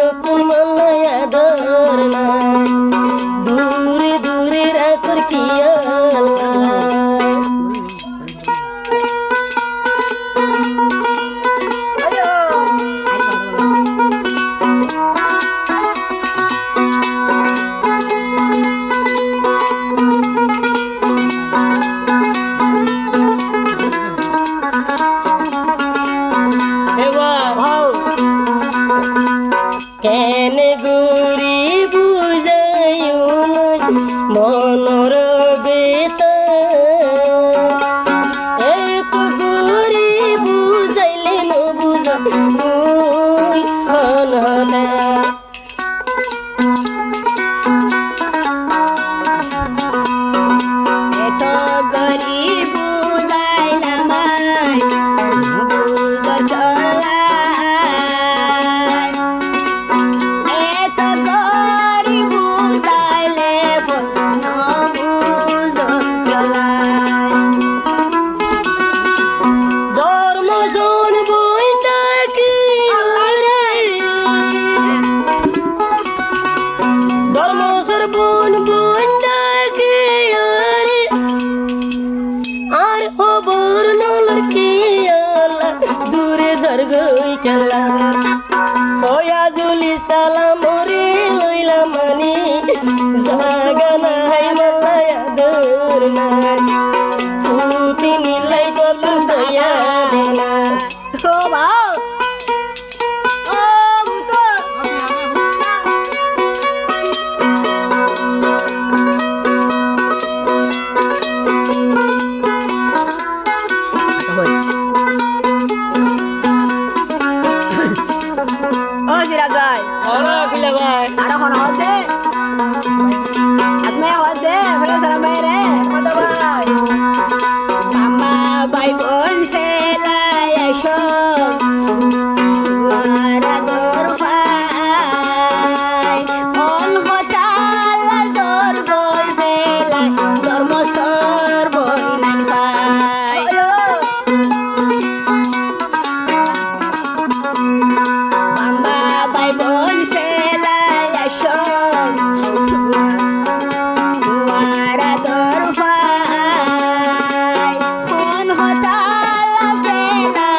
এখন মালায়া দর না দূরে দূরে রাখর কি কেন গুরি বুঝাইও মনর বেতা এক গুরি বুঝাইলে ন বুঝা হনহনা এত গরিব বুঝাইলাম Oyazuli salam ore loila mani zagana hai malaya durna puti nilai botu daya dena oh wow oh buto oh Siraj bhai ora khile bhai ara kon hote asme hote bole salam bhai re hote bhai mama bhai bon fela yasho mara dor bhai on hotala dor boy fela dor mosor boy nan bhai mama bhai bon fela yasho mara dor bhai on hotala fela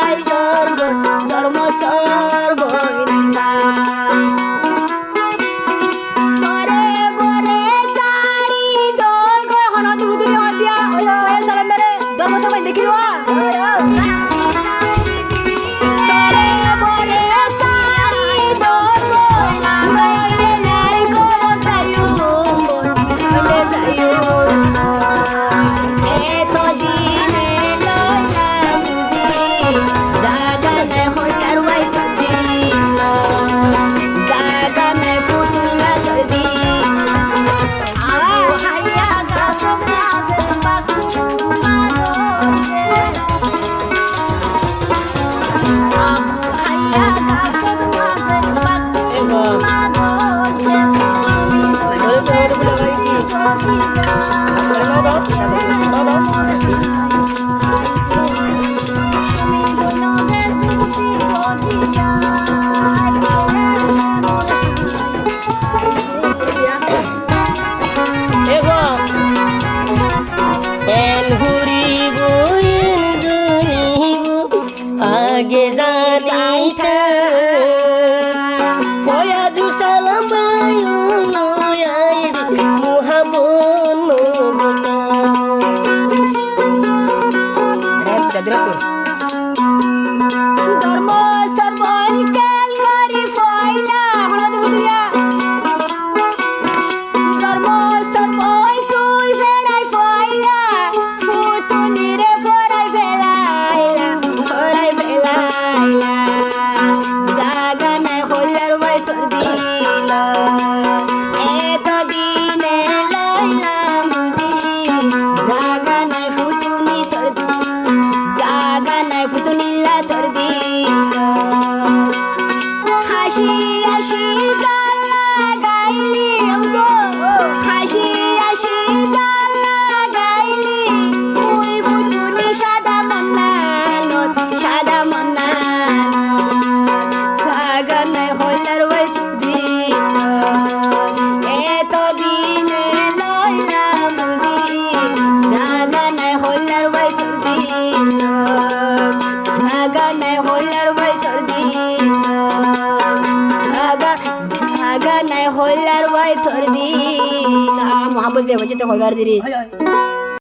dor mosor boy nan bhai sore bore sari dor go hono dudri hotia oye salam mere dor mosor boy dekhiwa sore bore sari dor go noile nai go sayu noile sayu eto dine loina mudi daga ne hotar wai padi daga ne putuna tadi hayya ga sokya se pasu mano hayya ga sokya se pasu mano आगे जानी था होया दु सलाम bio I मुहाबनो बना ধর্ম সর্বল কেল করি ফয়লা হলদ বুদিয়া ধর্ম সর্বল তুই বেড়াই ফয়লা পুতুনি রে ফরাই বেলাইলা জাগা নাই হইলার বাই তোর দিলা এত দিনে লইলাম বুঝি জাগা নাই পুতুনি তোর জাগা নাই পুতুনিলা তোর দিলা হাসি হাসি গালা গাইলি হাসি হাসি গালা গাইলি ওই পুতুনি সাদা মন্নানো জাগা নাই হইলার বাই জাগা নাই হইলার ভাই তোর দিন মহাবুল যে হচ্ছে তো হইবার দিরি হয় হয়